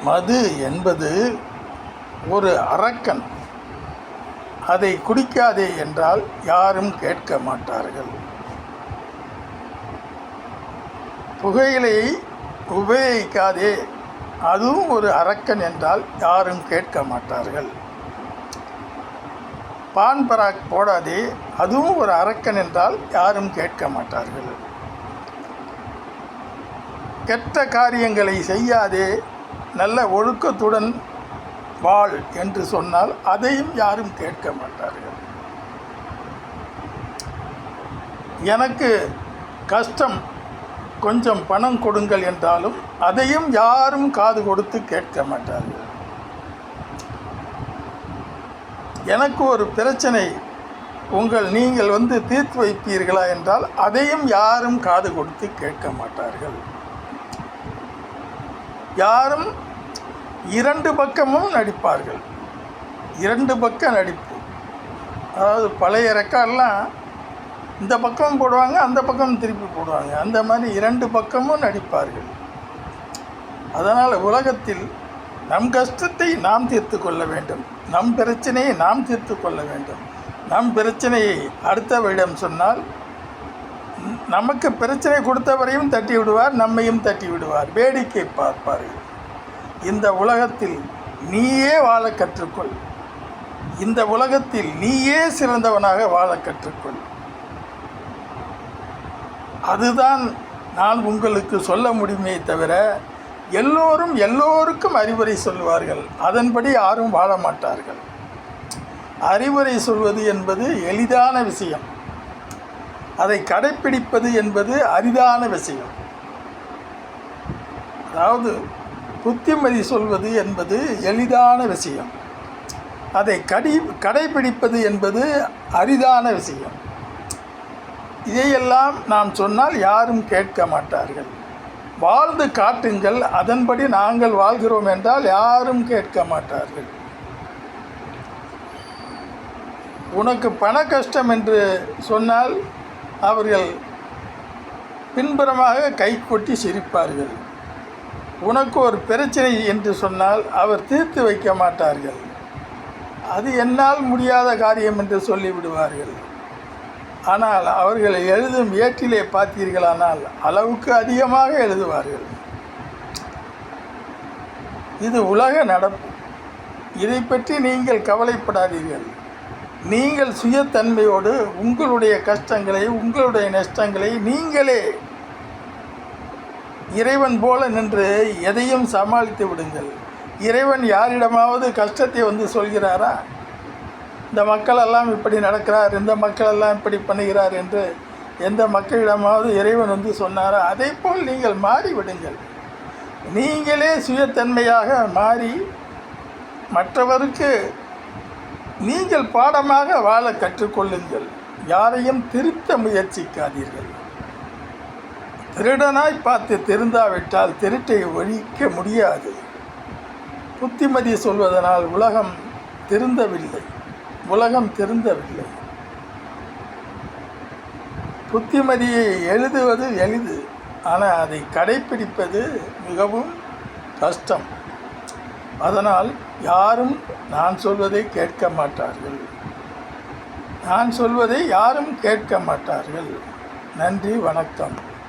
மது என்பது ஒரு அரக்கன். அதை குடிக்காதே என்றால் யாரும் கேட்க மாட்டார்கள். புகையிலையை உபயோகிக்காதே, அதுவும் ஒரு அரக்கன் என்றால் யாரும் கேட்க மாட்டார்கள். பான் பராக் போடாதே, அதுவும் ஒரு அரக்கன் என்றால் யாரும் கேட்க மாட்டார்கள். கெட்ட காரியங்களை செய்யாதே, நல்ல ஒழுக்கத்துடன் வாழ் என்று சொன்னால் அதையும் யாரும் கேட்க மாட்டார்கள். எனக்கு கஷ்டம், கொஞ்சம் பணம் கொடுங்கள் என்றாலும் அதையும் யாரும் காது கொடுத்து கேட்க மாட்டார்கள். எனக்கு ஒரு பிரச்சனை, நீங்கள் தீர்த்து வைப்பீர்களா என்றால் அதையும் யாரும் காது கொடுத்து கேட்க மாட்டார்கள். யாரும் இரண்டு பக்கமும் நடிப்பார்கள். இரண்டு பக்க நடிப்பு, அதாவது பழைய ரெக்கார்டெலாம் இந்த பக்கம் போடுவாங்க, அந்த பக்கம் திருப்பி போடுவாங்க. அந்த மாதிரி இரண்டு பக்கமும் நடிப்பார்கள். அதனால் உலகத்தில் நம் கஷ்டத்தை நாம் தீர்த்து கொள்ள வேண்டும், நம் பிரச்சனையை நாம் தீர்த்து கொள்ள வேண்டும். நம் பிரச்சனையை அடுத்தவரிடம் சொன்னால் நமக்கு பிரச்சனை கொடுத்தவரையும் தட்டி விடுவார், நம்மையும் தட்டி விடுவார், வேடிக்கை பார்ப்பார்கள். இந்த உலகத்தில் நீயே வாழ கற்றுக்கொள். இந்த உலகத்தில் நீயே சிறந்தவனாக வாழ கற்றுக்கொள். அதுதான் நான் உங்களுக்கு சொல்ல முடியுமே தவிர எல்லோருக்கும் அறிவுரை சொல்வார்கள், அதன்படி யாரும் வாழ மாட்டார்கள். அறிவுரை சொல்வது என்பது எளிதான விஷயம், அதை கடைப்பிடிப்பது என்பது அரிதான விஷயம். அதாவது புத்திமதி சொல்வது என்பது எளிதான விஷயம், அதை கடைப்பிடிப்பது என்பது அரிதான விஷயம். இதையெல்லாம் நாம் சொன்னால் யாரும் கேட்க மாட்டார்கள். வாழ்ந்து காட்டுங்கள், அதன்படி நாங்கள் வாழ்கிறோம் என்றால் யாரும் கேட்க மாட்டார்கள். உனக்கு பண கஷ்டம் என்று சொன்னால் அவர்கள் பின்புறமாக கை கொட்டி சிரிப்பார்கள். உனக்கு ஒரு பிரச்சனை என்று சொன்னால் அவர் தீர்த்து வைக்க மாட்டார்கள். அது என்னால் முடியாத காரியம் என்று சொல்லிவிடுவார்கள். ஆனால் அவர்கள் எழுதும் ஏட்டிலே பார்த்தீர்களானால் அளவுக்கு அதிகமாக எழுதுவார்கள். இது உலக நடப்பு. இதை பற்றி நீங்கள் கவலைப்படாதீர்கள். நீங்கள் சுயத்தன்மையோடு உங்களுடைய கஷ்டங்களை, உங்களுடைய நஷ்டங்களை நீங்களே இறைவன் போல நின்று எதையும் சமாளித்து விடுங்கள். இறைவன் யாரிடமாவது கஷ்டத்தை சொல்கிறாரா? இந்த மக்களெல்லாம் இப்படி நடக்கிறார், இந்த மக்களெல்லாம் இப்படி பண்ணுகிறார் என்று எந்த மக்களிடமாவது இறைவன் சொன்னாரா? அதை போல் நீங்கள் மாறிவிடுங்கள். நீங்களே சுயத்தன்மையாக மாறி மற்றவருக்கு நீங்கள் பாடமாக வாழ கற்றுக்கொள்ளுங்கள். யாரையும் திருத்த முயற்சிக்காதீர்கள். திருடனாய் பார்த்து திருந்தாவிட்டால் திருட்டை ஒழிக்க முடியாது. புத்திமதி சொல்வதனால் உலகம் திருந்தவில்லை. புத்திமதியை எழுதுவது எளிது, ஆனால் அதை கடைப்பிடிப்பது மிகவும் கஷ்டம். அதனால் யாரும் நான் சொல்வதை கேட்க மாட்டார்கள். நான் சொல்வதை யாரும் கேட்க மாட்டார்கள். நன்றி, வணக்கம்.